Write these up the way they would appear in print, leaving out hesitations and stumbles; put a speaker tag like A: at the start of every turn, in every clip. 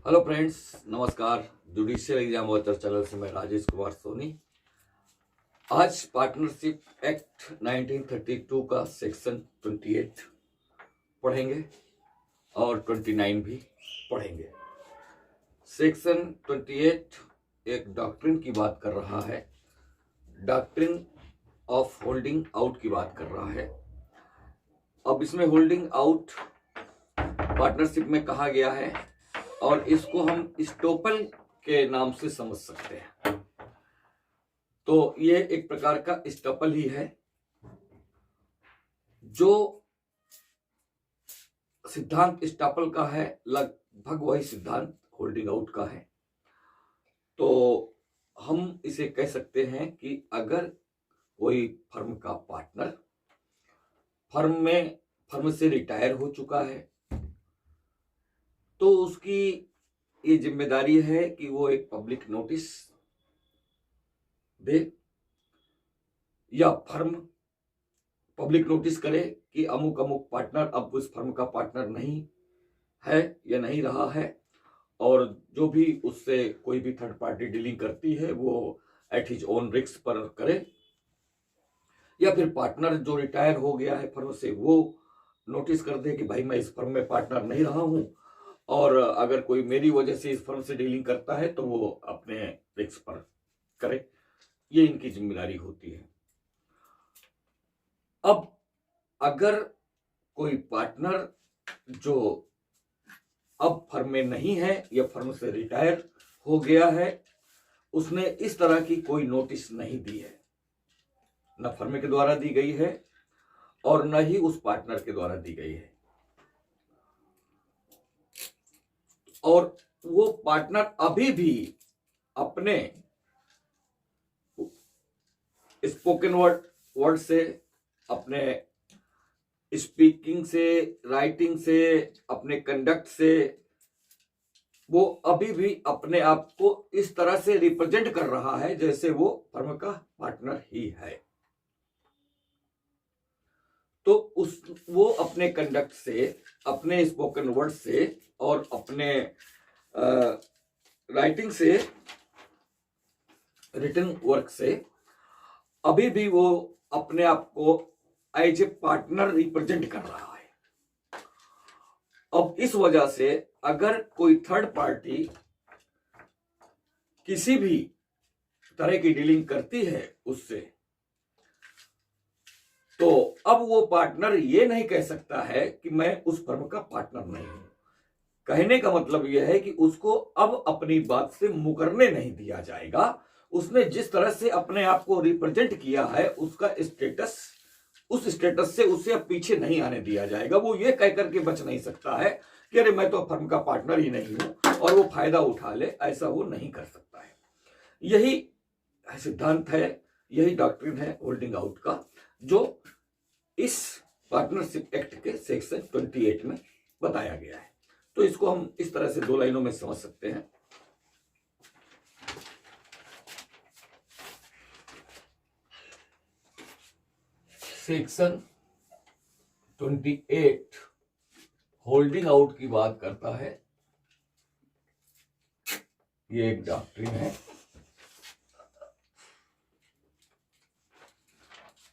A: Hello friends, नमस्कार। Judicial exam watcher channel से मैं राजेश कुमार सोनी। आज पार्टनरशिप एक्ट 1932 का सेक्शन 28 पढ़ेंगे और 29 भी पढ़ेंगे। सेक्शन 28 एक डॉक्ट्रिन की बात कर रहा है, डॉक्ट्रिन ऑफ होल्डिंग आउट की बात कर रहा है। अब इसमें होल्डिंग आउट पार्टनरशिप में कहा गया है और इसको हम स्टॉपल के नाम से समझ सकते हैं। तो ये एक प्रकार का स्टॉपल ही है। जो सिद्धांत स्टॉपल का है लगभग वही सिद्धांत होल्डिंग आउट का है। तो हम इसे कह सकते हैं कि अगर कोई फर्म का पार्टनर फर्म से रिटायर हो चुका है तो उसकी ये जिम्मेदारी है कि वो एक पब्लिक नोटिस दे या फर्म पब्लिक नोटिस करे कि अमुक अमुक पार्टनर अब उस फर्म का पार्टनर नहीं है या नहीं रहा है, और जो भी उससे कोई भी थर्ड पार्टी डीलिंग करती है वो एट हिज ओन रिस्क पर करे, या फिर पार्टनर जो रिटायर हो गया है फर्म से वो नोटिस कर दे कि भाई मैं इस फर्म में पार्टनर नहीं रहा हूं और अगर कोई मेरी वजह से इस फर्म से डीलिंग करता है तो वो अपने रिस्क पर करे। ये इनकी जिम्मेदारी होती है। अब अगर कोई पार्टनर जो अब फर्म में नहीं है या फर्म से रिटायर हो गया है, उसने इस तरह की कोई नोटिस नहीं दी है, न फर्म के द्वारा दी गई है और न ही उस पार्टनर के द्वारा दी गई है, और वो पार्टनर अभी भी अपने स्पोकन वर्ड से, अपने स्पीकिंग से, राइटिंग से, अपने कंडक्ट से वो अभी भी अपने आप को इस तरह से रिप्रेजेंट कर रहा है जैसे वो फर्म का पार्टनर ही है। तो वो अपने कंडक्ट से, अपने स्पोकन वर्ड से और अपने राइटिंग से, रिटन वर्क से अभी भी वो अपने आप को एज ए पार्टनर रिप्रेजेंट कर रहा है। अब इस वजह से अगर कोई थर्ड पार्टी किसी भी तरह की डीलिंग करती है उससे, तो अब वो पार्टनर ये नहीं कह सकता है कि मैं उस फर्म का पार्टनर नहीं हूं। कहने का मतलब यह है कि उसको अब अपनी बात से मुकरने नहीं दिया जाएगा। उसने जिस तरह से अपने आप को रिप्रेजेंट किया है उसका स्टेटस, उस स्टेटस से उसे अब पीछे नहीं आने दिया जाएगा। वो ये कह करके बच नहीं सकता है कि अरे मैं तो फर्म का पार्टनर ही नहीं हूं और वो फायदा उठा ले, ऐसा वो नहीं कर सकता है। यही सिद्धांत है, यही डॉक्ट्रिन है होल्डिंग आउट का, जो इस पार्टनरशिप एक्ट के सेक्शन 28 में बताया गया है। तो इसको हम इस तरह से दो लाइनों में समझ सकते हैं। सेक्शन 28 होल्डिंग आउट की बात करता है। ये एक डॉक्ट्रिन है।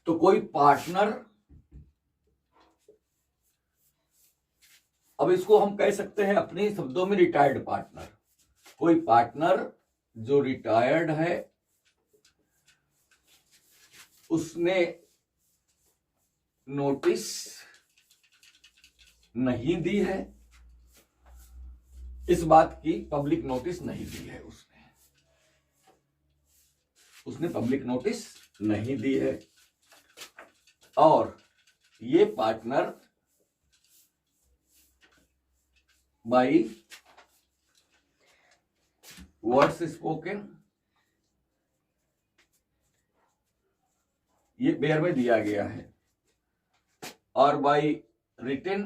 A: तो कोई पार्टनर, अब इसको हम कह सकते हैं अपने शब्दों में रिटायर्ड पार्टनर। कोई पार्टनर जो रिटायर्ड है उसने नोटिस नहीं दी है, इस बात की पब्लिक नोटिस नहीं दी है, उसने पब्लिक नोटिस नहीं दी है, और ये पार्टनर बाई वर्ड्स स्पोकन, ये बेयर में दिया गया है, और बाई रिटन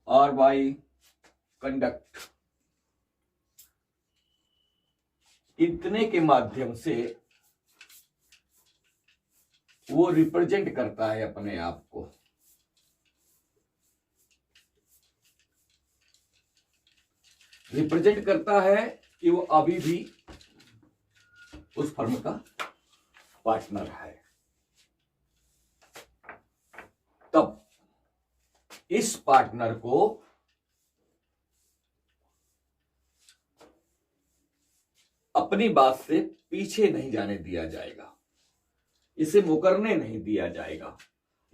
A: और बाई कंडक्ट, इतने के माध्यम से वो रिप्रेजेंट करता है अपने आप को। रिप्रेजेंट करता है कि वो अभी भी उस फर्म का पार्टनर है। तब इस पार्टनर को अपनी बात से पीछे नहीं जाने दिया जाएगा, इसे मुकरने नहीं दिया जाएगा।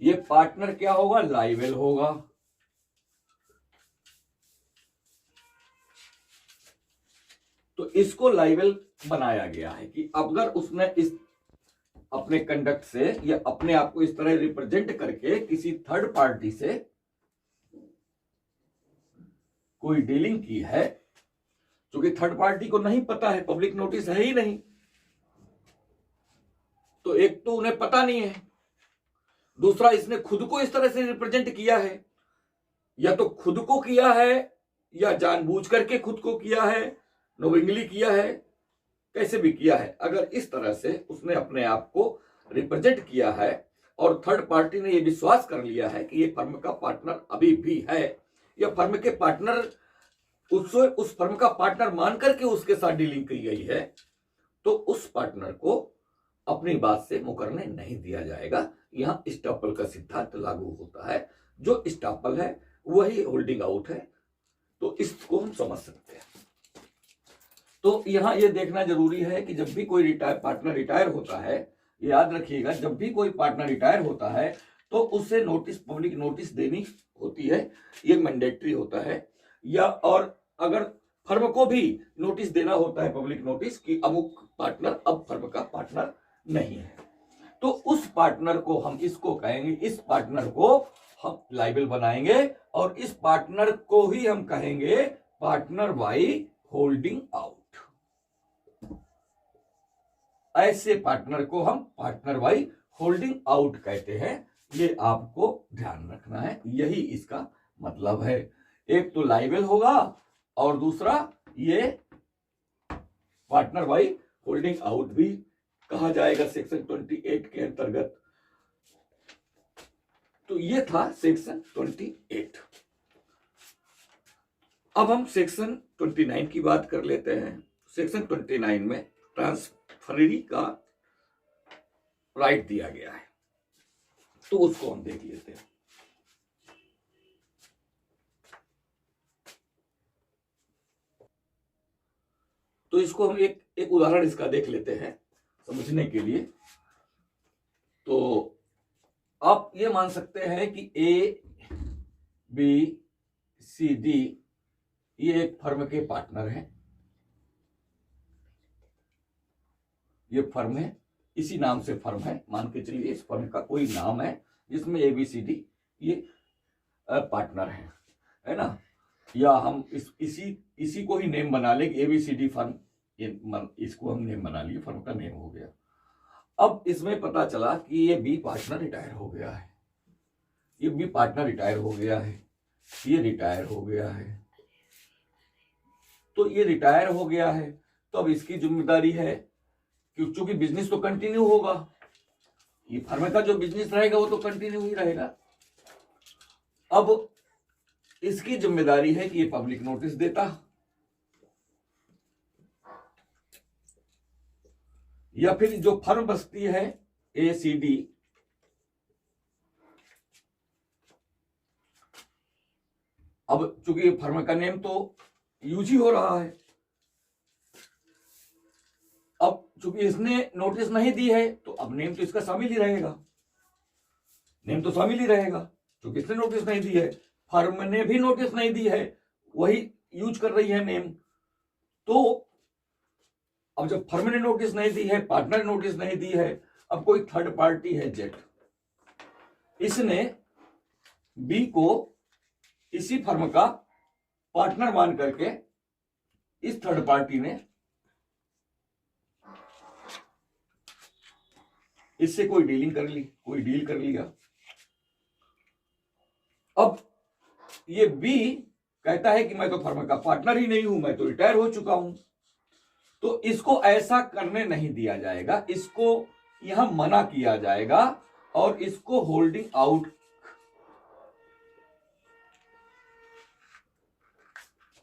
A: ये पार्टनर क्या होगा? लायबल होगा। तो इसको लायबल बनाया गया है कि अगर उसने इस अपने कंडक्ट से या अपने आप को इस तरह रिप्रेजेंट करके किसी थर्ड पार्टी से कोई डीलिंग की है, क्योंकि थर्ड पार्टी को नहीं पता है, पब्लिक नोटिस है ही नहीं, तो एक तो उन्हें पता नहीं है, दूसरा इसने खुद को इस तरह से रिप्रेजेंट किया है, या तो खुद को किया है या जानबूझ करके खुद को किया है, नोविंगली किया है, कैसे भी किया है। अगर इस तरह से उसने अपने आप को रिप्रेजेंट किया है और थर्ड पार्टी ने यह विश्वास कर लिया है कि ये फर्म का पार्टनर अभी भी है, या फर्म के पार्टनर उससे उस फर्म का पार्टनर मान करके उसके साथ डीलिंग की गई है, तो उस पार्टनर को अपनी बात से मुकरने नहीं दिया जाएगा। यहां स्टॉपल का सिद्धांत लागू होता है। जो स्टॉपल है वही होल्डिंग आउट है, तो इसको हम समझ सकते हैं। तो यहां यह देखना जरूरी है कि जब भी कोई पार्टनर रिटायर होता है, याद रखिएगा, जब भी कोई पार्टनर रिटायर होता है तो उसे नोटिस, पब्लिक नोटिस देनी होती है, ये मैंडेटरी होता है। या और अगर फर्म को भी नोटिस देना होता है, पब्लिक नोटिस, कि अमुक पार्टनर अब फर्म का पार्टनर नहीं है, तो उस पार्टनर को हम इसको कहेंगे, इस पार्टनर को हम लायबल बनाएंगे और इस पार्टनर को ही हम कहेंगे पार्टनर बाई होल्डिंग आउट। ऐसे पार्टनर को हम पार्टनर बाई होल्डिंग आउट कहते हैं। ये आपको ध्यान रखना है, यही इसका मतलब है। एक तो लायबल होगा और दूसरा ये पार्टनर बाई होल्डिंग आउट भी कहा जाएगा सेक्शन 28 के अंतर्गत। तो ये था सेक्शन 28। अब हम सेक्शन 29 की बात कर लेते हैं। सेक्शन 29 में ट्रांसफररी का राइट दिया गया है, तो उसको हम देख लेते हैं। तो इसको हम एक उदाहरण इसका देख लेते हैं समझने के लिए। तो आप ये मान सकते हैं कि ए, बी, सी, डी ये एक फर्म के पार्टनर हैं। ये फर्म है, इसी नाम से फर्म है, मान के चलिए इस फर्म का कोई नाम है जिसमें ए, बी, सी, डी ये पार्टनर है ना। या हम इसी को ही नेम बना ले, ए, बी, सी, डी फर्म, इसको हम नेम बना लिए, फर्म का नेम हो गया। अब इसमें पता चला कि ये बी पार्टनर रिटायर हो गया है, ये बी पार्टनर रिटायर हो गया है, ये रिटायर हो गया है। तो ये रिटायर हो गया है, तो अब इसकी जिम्मेदारी है कि चूंकि बिजनेस तो कंटिन्यू होगा, ये फर्म का जो बिजनेस रहेगा वो तो कंटिन्यू ही रहेगा। अब इसकी जिम्मेदारी है कि ये पब्लिक नोटिस देता, या फिर जो फर्म बसती है ए, सी, डी, अब चूंकि फर्म का नेम तो यूज ही हो रहा है, अब चूंकि इसने नोटिस नहीं दी है तो अब नेम तो इसका शामिल ही रहेगा, नेम तो शामिल ही रहेगा, क्योंकि इसने नोटिस नहीं दी है, फर्म ने भी नोटिस नहीं दी है, वही यूज कर रही है नेम। तो अब जब फर्म ने नोटिस नहीं दी है, पार्टनर नोटिस नहीं दी है, अब कोई थर्ड पार्टी है जेट, इसने बी को इसी फर्म का पार्टनर मान करके इस थर्ड पार्टी ने इससे कोई डीलिंग कर ली, कोई डील कर लिया। अब ये बी कहता है कि मैं तो फर्म का पार्टनर ही नहीं हूं, मैं तो रिटायर हो चुका हूं। तो इसको ऐसा करने नहीं दिया जाएगा, इसको यहां मना किया जाएगा और इसको होल्डिंग आउट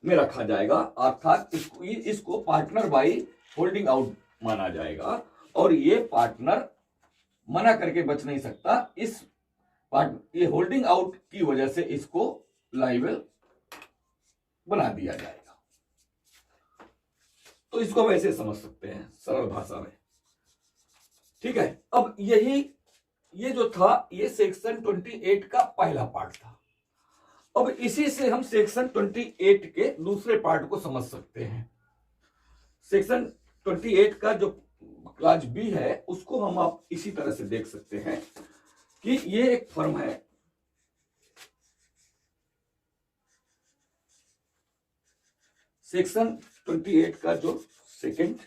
A: में रखा जाएगा, अर्थात इसको पार्टनर बाई होल्डिंग आउट माना जाएगा। और ये पार्टनर मना करके बच नहीं सकता, ये होल्डिंग आउट की वजह से इसको लायबल बना दिया जाएगा। तो इसको हम ऐसे समझ सकते हैं सरल भाषा में, ठीक है। अब ये जो था ये सेक्शन 28 का पहला पार्ट था। अब इसी से हम सेक्शन 28 के दूसरे पार्ट को समझ सकते हैं। सेक्शन 28 का जो क्लॉज बी है उसको हम आप इसी तरह से देख सकते हैं कि ये एक फर्म है, सेक्शन 28 का जो सेकंड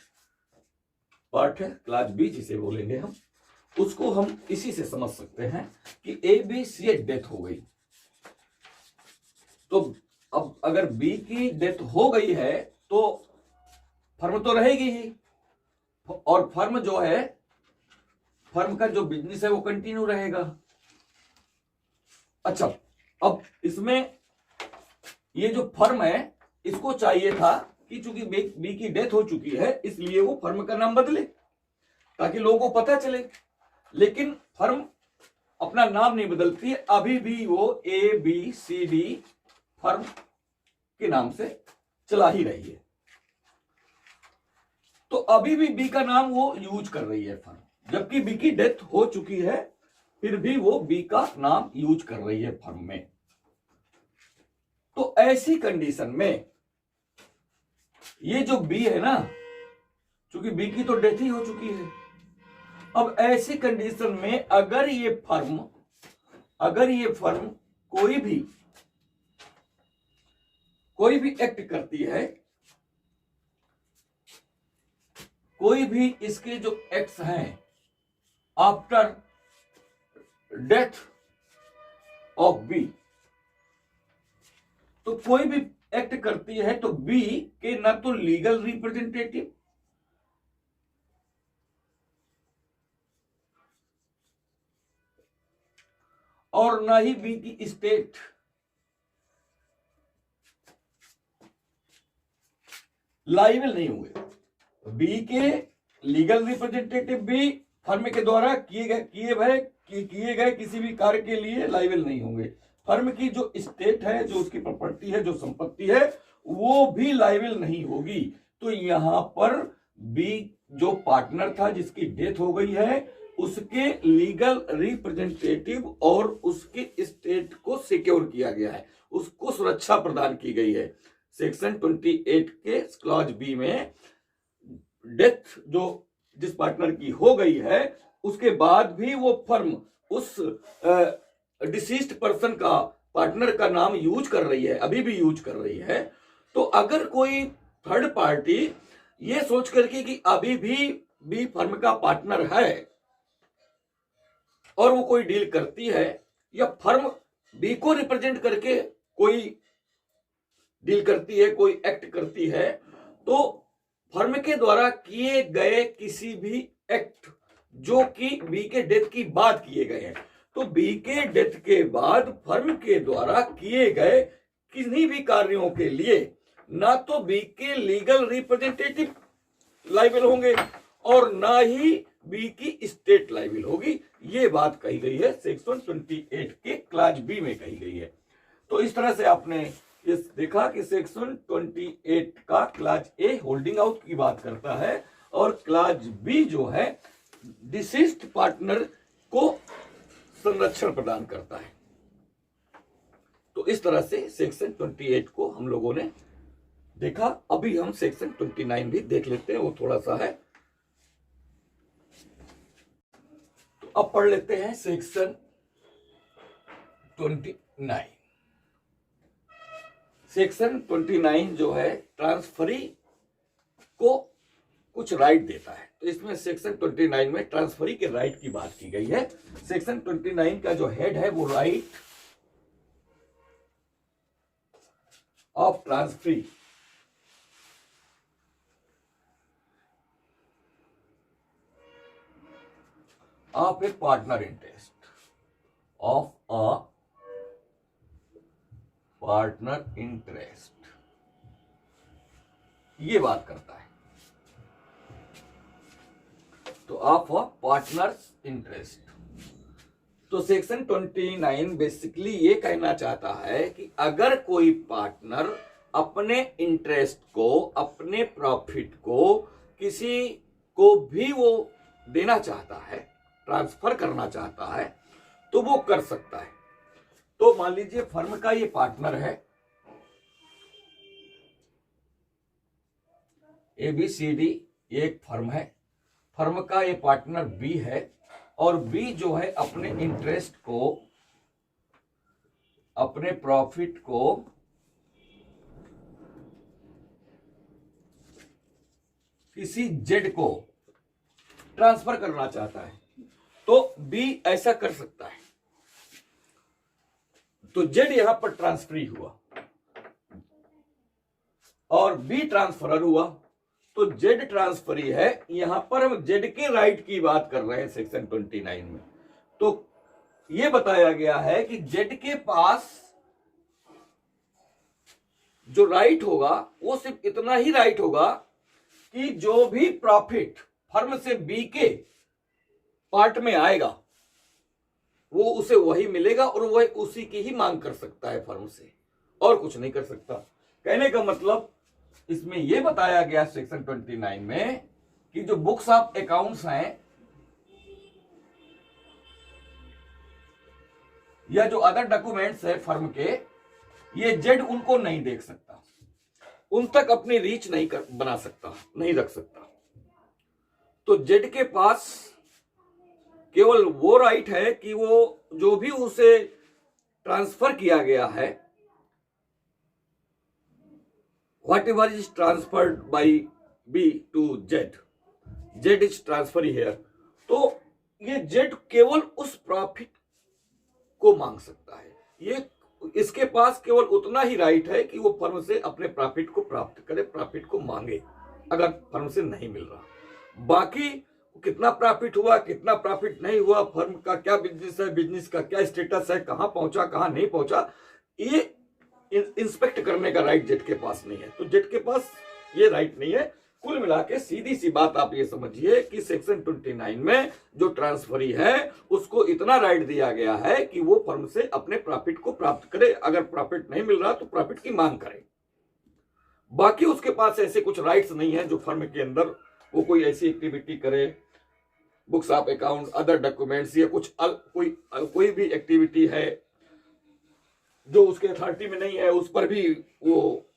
A: पार्ट है क्लॉज बी जिसे बोलेंगे हम, उसको हम इसी से समझ सकते हैं कि ए बी सी डेथ हो गई। तो अब अगर बी की डेथ हो गई है तो फर्म तो रहेगी ही, और फर्म जो है, फर्म का जो बिजनेस है वो कंटिन्यू रहेगा। अच्छा, अब इसमें ये जो फर्म है इसको चाहिए था कि चूंकि बी की डेथ हो चुकी है इसलिए वो फर्म का नाम बदले ताकि लोगों को पता चले, लेकिन फर्म अपना नाम नहीं बदलती है, अभी भी वो A B C D firm के नाम से चला ही रही है। तो अभी भी बी का नाम वो यूज कर रही है फर्म, जबकि बी की डेथ हो चुकी है फिर भी वो बी का नाम यूज कर रही है फर्म में। तो ऐसी कंडीशन में ये जो बी है ना, चूंकि बी की तो डेथ ही हो चुकी है, अब ऐसी कंडीशन में अगर ये फर्म कोई भी एक्ट करती है, कोई भी इसके जो एक्ट्स हैं आफ्टर डेथ ऑफ बी, तो कोई भी एक्ट करती है तो बी के ना तो लीगल रिप्रेजेंटेटिव और ना ही बी की स्टेट लायबल नहीं होंगे। बी के लीगल रिप्रेजेंटेटिव भी फर्म के द्वारा किए गए किसी भी कार्य के लिए लायबल नहीं होंगे। फर्म की जो स्टेट है, जो उसकी प्रॉपर्टी है, जो संपत्ति है, वो भी लायबल नहीं होगी। तो यहां पर बी जो पार्टनर था जिसकी डेथ हो गई है उसके लीगल रिप्रेजेंटेटिव और उसके स्टेट को सिक्योर किया गया है, उसको सुरक्षा प्रदान की गई है। सेक्शन 28 के क्लॉज बी में डेथ जो जिस पार्टनर की हो गई है उसके बाद भी वो फर्म उस डिसीज्ड पर्सन का पार्टनर का नाम यूज कर रही है, अभी भी यूज कर रही है। तो अगर कोई थर्ड पार्टी ये सोच करके कि अभी भी बी फर्म का पार्टनर है और वो कोई डील करती है या फर्म बी को रिप्रेजेंट करके कोई डील करती है, कोई एक्ट करती है, तो फर्म के द्वारा किए गए किसी भी एक्ट जो कि बी के डेथ की बाद किए गए हैं, तो बी के डेथ के बाद फर्म के द्वारा किए गए किसी भी कार्यों के लिए ना तो बी के लीगल रिप्रेजेंटेटिव लायबल होंगे और ना ही बी की स्टेट लायबल होगी। ये बात कही गई है सेक्शन 28 के क्लॉज बी में कही गई है। तो इस तरह से आपने इस देखा कि सेक्शन 28 का क्लॉज ए होल्डिंग आउट की बात करता है और क्लॉज बी जो है डिसीज्ड पार्टनर को संरक्षण प्रदान करता है। तो इस तरह से सेक्शन 28 को हम लोगों ने देखा। अभी हम सेक्शन 29 भी देख लेते हैं, वो थोड़ा सा है, तो अब पढ़ लेते हैं सेक्शन 29। सेक्शन 29 जो है ट्रांसफरी को कुछ राइट देता है। तो इसमें सेक्शन 29 में ट्रांसफरी के राइट की बात की गई है। सेक्शन 29 का जो हेड है वो right of transferee of A partner interest of a partner interest ये बात करता है। तो ऑफ पार्टनर्स इंटरेस्ट, तो सेक्शन 29 बेसिकली ये कहना चाहता है कि अगर कोई पार्टनर अपने इंटरेस्ट को, अपने प्रॉफिट को किसी को भी वो देना चाहता है, ट्रांसफर करना चाहता है, तो वो कर सकता है। तो मान लीजिए फर्म का ये पार्टनर है ABCD, ये एक फर्म है, फर्म का ये पार्टनर B है, और B जो है अपने इंटरेस्ट को, अपने प्रॉफिट को किसी Z को ट्रांसफर करना चाहता है, तो B ऐसा कर सकता है। तो Z यहां पर ट्रांसफरी हुआ और B ट्रांसफरर हुआ, तो Z ट्रांसफरी है। यहां पर हम Z के राइट की बात कर रहे हैं सेक्शन 29 में। तो यह बताया गया है कि Z के पास जो राइट होगा वो सिर्फ इतना ही राइट होगा कि जो भी प्रॉफिट फर्म से B के पार्ट में आएगा वो उसे वही मिलेगा, और वह उसी की ही मांग कर सकता है फर्म से, और कुछ नहीं कर सकता। कहने का मतलब इसमें यह बताया गया सेक्शन 29 में कि जो बुक्स ऑफ अकाउंट्स हैं या जो अदर डॉक्यूमेंट्स है फर्म के, ये जेड उनको नहीं देख सकता, उन तक अपनी रीच नहीं बना सकता, नहीं रख सकता। तो जेड के पास केवल वो राइट है कि वो जो भी उसे ट्रांसफर किया गया है, whatever is transferred by B to Z, Z is transfer here, तो ये Z केवल उस प्रॉफिट को मांग सकता है। ये इसके पास केवल उतना ही राइट है कि वो फर्म से अपने प्रॉफिट को प्राप्त करे, प्रॉफिट को मांगे अगर फर्म से नहीं मिल रहा। बाकी कितना प्रॉफिट हुआ, कितना प्रॉफिट नहीं हुआ, फर्म का क्या बिजनेस है, बिजनेस का क्या स्टेटस है, कहां पहुंचा कहां नहीं पहुंचा, ये इंस्पेक्ट करने का राइट जेड के पास नहीं है। तो जेड के पास ये राइट नहीं है। कुल मिला के सीधी सी बात आप ये समझिए कि सेक्शन 29 में जो ट्रांसफरी है उसको इतना राइट दिया गया है कि वो फर्म से अपने प्रॉफिट को प्राप्त करे, अगर प्रॉफिट नहीं मिल रहा तो प्रॉफिट की मांग करे। बाकी उसके पास ऐसे कुछ राइट्स नहीं है जो फर्म के अंदर वो कोई ऐसी एक्टिविटी करे, books of account, other documents, या कुछ कोई भी एक्टिविटी है जो उसके अथॉरिटी में नहीं है, उस पर भी वो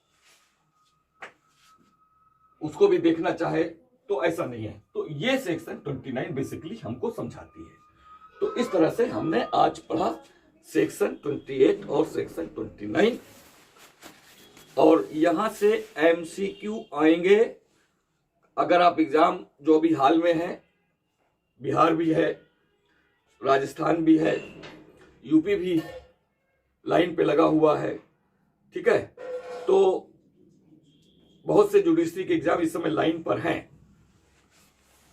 A: उसको भी देखना चाहे, तो ऐसा नहीं है। तो ये सेक्शन 29 बेसिकली हमको समझाती है। तो इस तरह से हमने आज पढ़ा सेक्शन 28 और सेक्शन 29, और यहां से MCQ आएंगे। अगर आप एग्जाम जो भी हाल में है, बिहार भी है, राजस्थान भी है, यूपी भी लाइन पे लगा हुआ है, ठीक है, तो बहुत से जुडिशरी के एग्जाम इस समय लाइन पर हैं।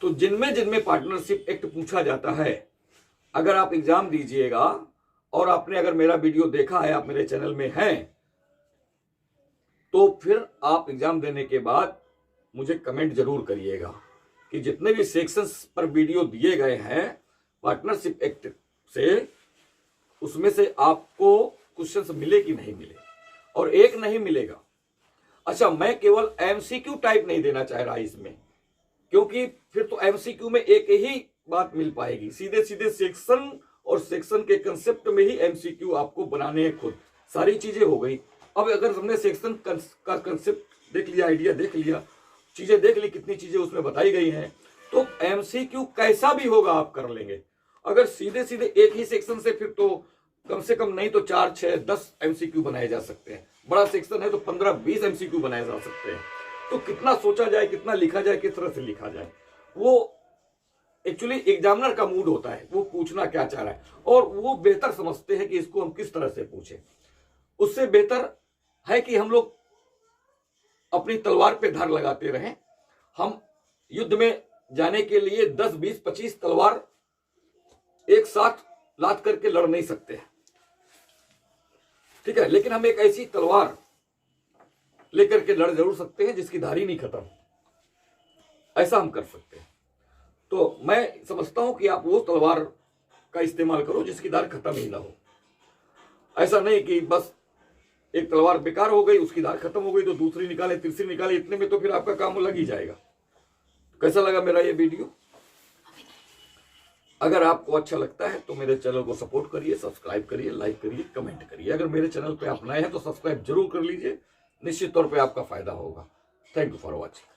A: तो जिनमें पार्टनरशिप एक्ट पूछा जाता है, अगर आप एग्जाम दीजिएगा और आपने अगर मेरा वीडियो देखा है, आप मेरे चैनल में हैं, तो फिर आप एग्जाम देने के बाद मुझे कमेंट जरूर करिएगा कि जितने भी सेक्शंस पर वीडियो दिए गए हैं पार्टनरशिप एक्ट से, उसमें से आपको क्वेश्चंस मिले कि नहीं मिले, और एक नहीं मिलेगा। अच्छा, मैं केवल MCQ टाइप नहीं देना चाह रहा इसमें, क्योंकि फिर तो MCQ में एक ही बात मिल पाएगी। सीधे सीधे सेक्शन और सेक्शन के कंसेप्ट में ही MCQ आपको बनाने हैं खुद, सारी चीजें हो गई। अब अगर हमने सेक्शन का कंसेप्ट देख लिया, आइडिया देख लिया, चीजें देख ली, कितनी चीजें उसमें बताई गई हैं, तो MCQ कैसा भी होगा आप कर लेंगे। अगर सीधे सीधे एक ही सेक्शन से, फिर तो कम से कम नहीं तो 4, 6, 10 MCQ बनाए जा सकते हैं। बड़ा सेक्शन है तो 15-20 MCQ बनाए जा सकते हैं। तो कितना सोचा जाए, कितना लिखा जाए, किस तरह से लिखा जाए, वो एक्चुअली एग्जामिनर का मूड होता है, वो पूछना क्या चाह रहा है, और वो बेहतर समझते हैं कि इसको हम किस तरह से पूछें। उससे बेहतर है कि हम लोग अपनी तलवार पे धार लगाते रहें। हम युद्ध में जाने के लिए 10, 20, 25 तलवार एक साथ लाद करके लड़ नहीं सकते हैं, ठीक है, लेकिन हम एक ऐसी तलवार लेकर के लड़ जरूर सकते हैं जिसकी धारी नहीं खत्म, ऐसा हम कर सकते हैं। तो मैं समझता हूं कि आप वो तलवार का इस्तेमाल करो जिसकी धार खत्म ही ना हो। ऐसा नहीं कि बस एक तलवार बेकार हो गई, उसकी धार खत्म हो गई तो दूसरी निकाले, तीसरी निकाले, इतने में तो फिर आपका काम लग ही जाएगा। कैसा लगा मेरा ये वीडियो? अगर आपको अच्छा लगता है तो मेरे चैनल को सपोर्ट करिए, सब्सक्राइब करिए, लाइक करिए, कमेंट करिए। अगर मेरे चैनल पे आप नए हैं तो सब्सक्राइब जरूर कर लीजिए, निश्चित तौर पे आपका फायदा होगा। Thank you for watching.